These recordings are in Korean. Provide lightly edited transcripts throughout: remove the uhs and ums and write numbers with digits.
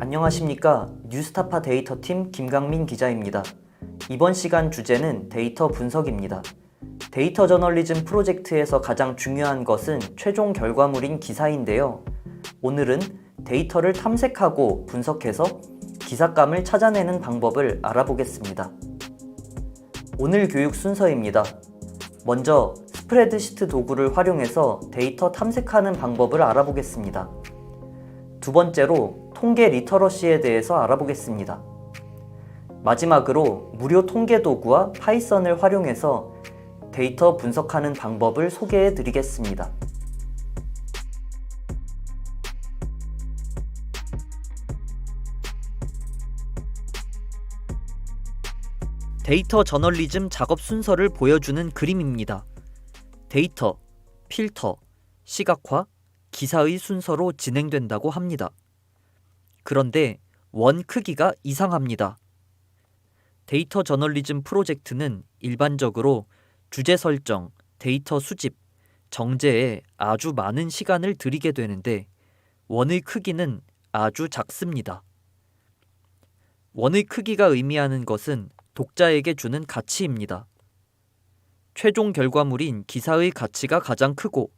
안녕하십니까. 뉴스타파 데이터팀 김강민 기자입니다. 이번 시간 주제는 데이터 분석입니다. 데이터 저널리즘 프로젝트에서 가장 중요한 것은 최종 결과물인 기사인데요. 오늘은 데이터를 탐색하고 분석해서 기사감을 찾아내는 방법을 알아보겠습니다. 오늘 교육 순서입니다. 먼저 스프레드시트 도구를 활용해서 데이터 탐색하는 방법을 알아보겠습니다. 두 번째로 통계 리터러시에 대해서 알아보겠습니다. 마지막으로 무료 통계 도구와 파이썬을 활용해서 데이터 분석하는 방법을 소개해 드리겠습니다. 데이터 저널리즘 작업 순서를 보여주는 그림입니다. 데이터, 필터, 시각화, 기사의 순서로 진행된다고 합니다. 그런데 원 크기가 이상합니다. 데이터 저널리즘 프로젝트는 일반적으로 주제 설정, 데이터 수집, 정제에 아주 많은 시간을 들이게 되는데 원의 크기는 아주 작습니다. 원의 크기가 의미하는 것은 독자에게 주는 가치입니다. 최종 결과물인 기사의 가치가 가장 크고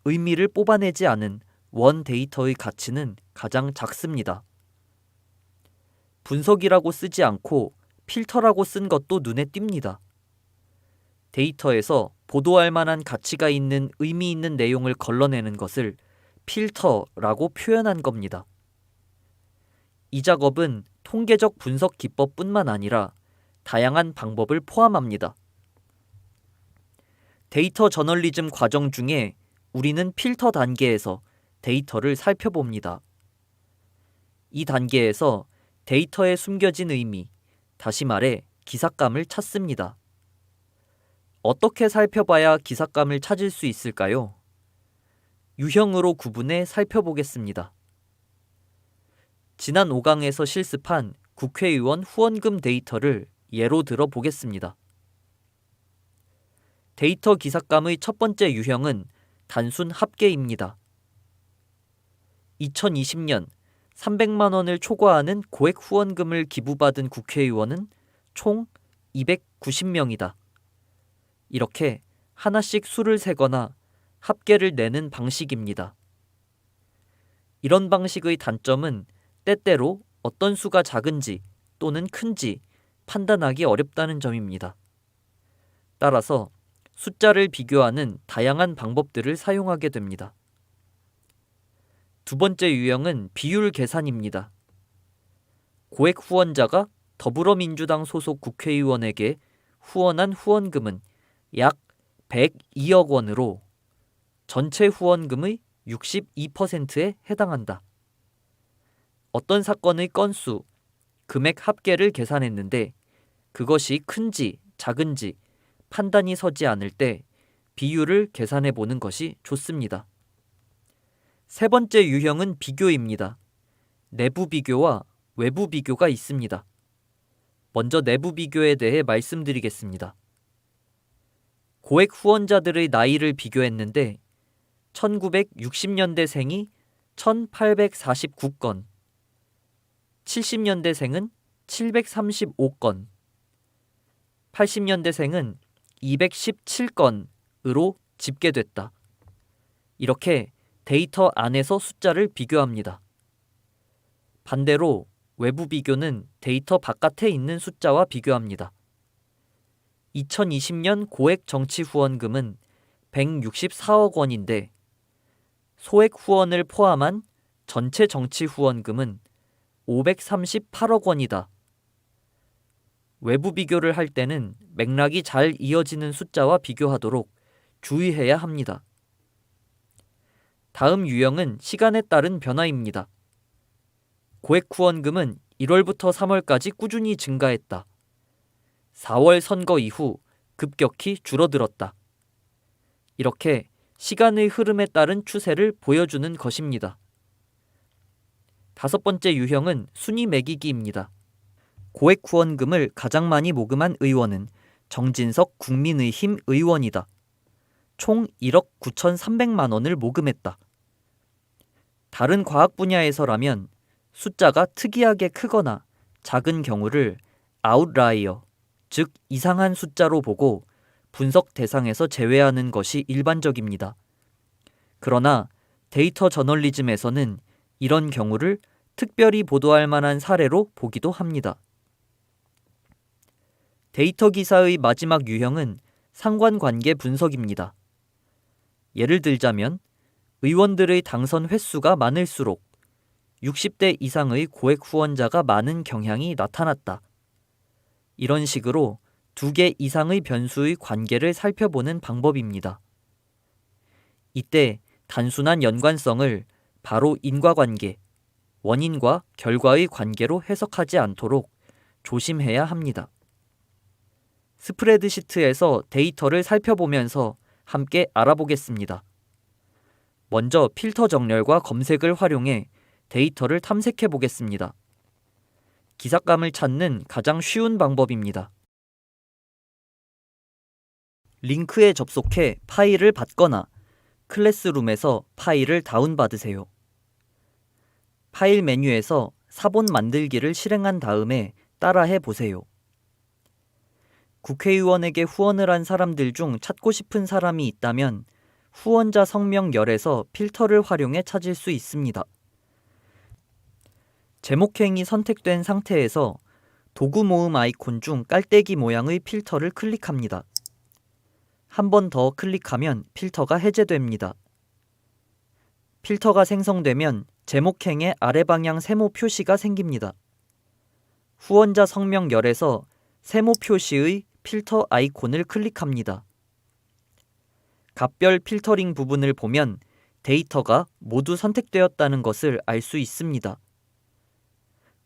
의미를 뽑아내지 않은 원 데이터의 가치는 가장 작습니다. 분석이라고 쓰지 않고 필터라고 쓴 것도 눈에 띕니다. 데이터에서 보도할 만한 가치가 있는 의미 있는 내용을 걸러내는 것을 필터라고 표현한 겁니다. 이 작업은 통계적 분석 기법뿐만 아니라 다양한 방법을 포함합니다. 데이터 저널리즘 과정 중에 우리는 필터 단계에서 데이터를 살펴봅니다. 이 단계에서 데이터에 숨겨진 의미, 다시 말해 기사감을 찾습니다. 어떻게 살펴봐야 기사감을 찾을 수 있을까요? 유형으로 구분해 살펴보겠습니다. 지난 5강에서 실습한 국회의원 후원금 데이터를 예로 들어 보겠습니다. 데이터 기사감의 첫 번째 유형은 단순 합계입니다. 2020년 300만 원을 초과하는 고액 후원금을 기부받은 국회의원은 총 290명이다. 이렇게 하나씩 수를 세거나 합계를 내는 방식입니다. 이런 방식의 단점은 때때로 어떤 수가 작은지 또는 큰지 판단하기 어렵다는 점입니다. 따라서 숫자를 비교하는 다양한 방법들을 사용하게 됩니다. 두 번째 유형은 비율 계산입니다. 고액 후원자가 더불어민주당 소속 국회의원에게 후원한 후원금은 약 102억 원으로 전체 후원금의 62%에 해당한다. 어떤 사건의 건수, 금액 합계를 계산했는데 그것이 큰지 작은지 판단이 서지 않을 때 비율을 계산해 보는 것이 좋습니다. 세 번째 유형은 비교입니다. 내부 비교와 외부 비교가 있습니다. 먼저 내부 비교에 대해 말씀드리겠습니다. 고액 후원자들의 나이를 비교했는데 1960년대생이 1849건, 70년대생은 735건, 80년대생은 217건으로 집계됐다. 이렇게 데이터 안에서 숫자를 비교합니다. 반대로 외부 비교는 데이터 바깥에 있는 숫자와 비교합니다. 2020년 고액 정치 후원금은 164억 원인데 소액 후원을 포함한 전체 정치 후원금은 538억 원이다. 외부 비교를 할 때는 맥락이 잘 이어지는 숫자와 비교하도록 주의해야 합니다. 다음 유형은 시간에 따른 변화입니다. 고액 후원금은 1월부터 3월까지 꾸준히 증가했다. 4월 선거 이후 급격히 줄어들었다. 이렇게 시간의 흐름에 따른 추세를 보여주는 것입니다. 다섯 번째 유형은 순위 매기기입니다. 고액 후원금을 가장 많이 모금한 의원은 정진석 국민의힘 의원이다. 총 1억 9,300만 원을 모금했다. 다른 과학 분야에서라면 숫자가 특이하게 크거나 작은 경우를 아웃라이어, 즉 이상한 숫자로 보고 분석 대상에서 제외하는 것이 일반적입니다. 그러나 데이터 저널리즘에서는 이런 경우를 특별히 보도할 만한 사례로 보기도 합니다. 데이터 기사의 마지막 유형은 상관관계 분석입니다. 예를 들자면 의원들의 당선 횟수가 많을수록 60대 이상의 고액 후원자가 많은 경향이 나타났다. 이런 식으로 2개 이상의 변수의 관계를 살펴보는 방법입니다. 이때 단순한 연관성을 바로 인과관계, 원인과 결과의 관계로 해석하지 않도록 조심해야 합니다. 스프레드시트에서 데이터를 살펴보면서 함께 알아보겠습니다. 먼저 필터 정렬과 검색을 활용해 데이터를 탐색해 보겠습니다. 기사감을 찾는 가장 쉬운 방법입니다. 링크에 접속해 파일을 받거나 클래스룸에서 파일을 다운받으세요. 파일 메뉴에서 사본 만들기를 실행한 다음에 따라해 보세요. 국회의원에게 후원을 한 사람들 중 찾고 싶은 사람이 있다면 후원자 성명열에서 필터를 활용해 찾을 수 있습니다. 제목행이 선택된 상태에서 도구 모음 아이콘 중 깔때기 모양의 필터를 클릭합니다. 한 번 더 클릭하면 필터가 해제됩니다. 필터가 생성되면 제목행의 아래 방향 세모 표시가 생깁니다. 후원자 성명열에서 세모 표시의 필터 아이콘을 클릭합니다. 값별 필터링 부분을 보면 데이터가 모두 선택되었다는 것을 알 수 있습니다.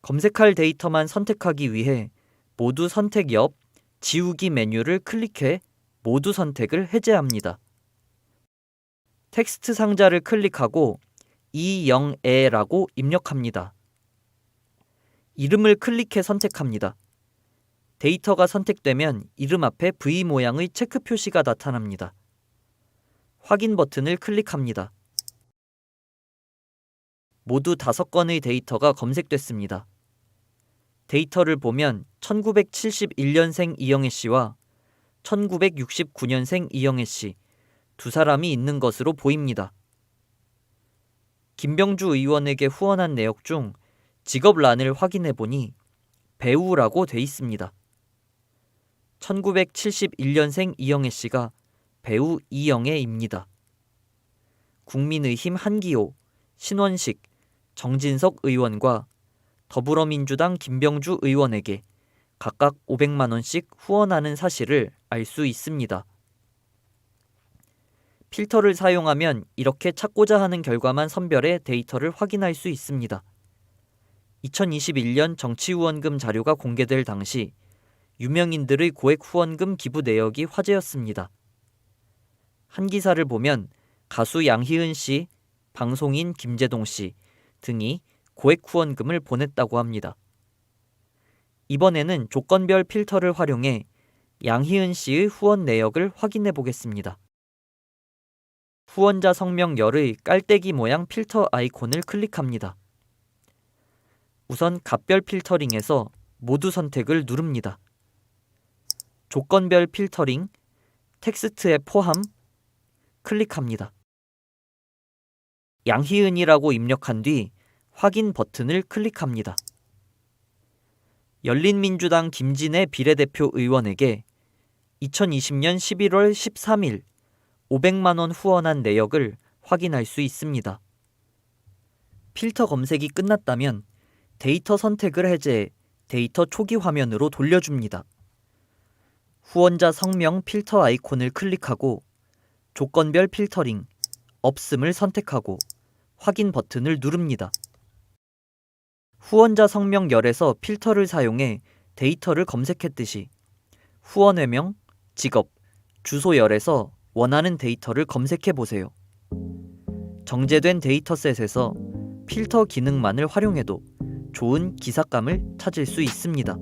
검색할 데이터만 선택하기 위해 모두 선택 옆 지우기 메뉴를 클릭해 모두 선택을 해제합니다. 텍스트 상자를 클릭하고 이영애라고 입력합니다. 이름을 클릭해 선택합니다. 데이터가 선택되면 이름 앞에 V 모양의 체크 표시가 나타납니다. 확인 버튼을 클릭합니다. 모두 5건의 데이터가 검색됐습니다. 데이터를 보면 1971년생 이영애 씨와 1969년생 이영애 씨 두 사람이 있는 것으로 보입니다. 김병주 의원에게 후원한 내역 중 직업란을 확인해 보니 배우라고 돼 있습니다. 1971년생 이영애 씨가 배우 이영애입니다. 국민의힘 한기호, 신원식, 정진석 의원과 더불어민주당 김병주 의원에게 각각 500만 원씩 후원하는 사실을 알 수 있습니다. 필터를 사용하면 이렇게 찾고자 하는 결과만 선별해 데이터를 확인할 수 있습니다. 2021년 정치후원금 자료가 공개될 당시 유명인들의 고액 후원금 기부 내역이 화제였습니다. 한 기사를 보면 가수 양희은 씨, 방송인 김재동 씨 등이 고액 후원금을 보냈다고 합니다. 이번에는 조건별 필터를 활용해 양희은 씨의 후원 내역을 확인해 보겠습니다. 후원자 성명열의 깔때기 모양 필터 아이콘을 클릭합니다. 우선 값별 필터링에서 모두 선택을 누릅니다. 조건별 필터링, 텍스트의 포함 클릭합니다. 양희은이라고 입력한 뒤 확인 버튼을 클릭합니다. 열린민주당 김진애 비례대표 의원에게 2020년 11월 13일 500만 원 후원한 내역을 확인할 수 있습니다. 필터 검색이 끝났다면 데이터 선택을 해제해 데이터 초기 화면으로 돌려줍니다. 후원자 성명 필터 아이콘을 클릭하고 조건별 필터링, 없음을 선택하고 확인 버튼을 누릅니다. 후원자 성명열에서 필터를 사용해 데이터를 검색했듯이 후원회명, 직업, 주소열에서 원하는 데이터를 검색해 보세요. 정제된 데이터셋에서 필터 기능만을 활용해도 좋은 기사감을 찾을 수 있습니다.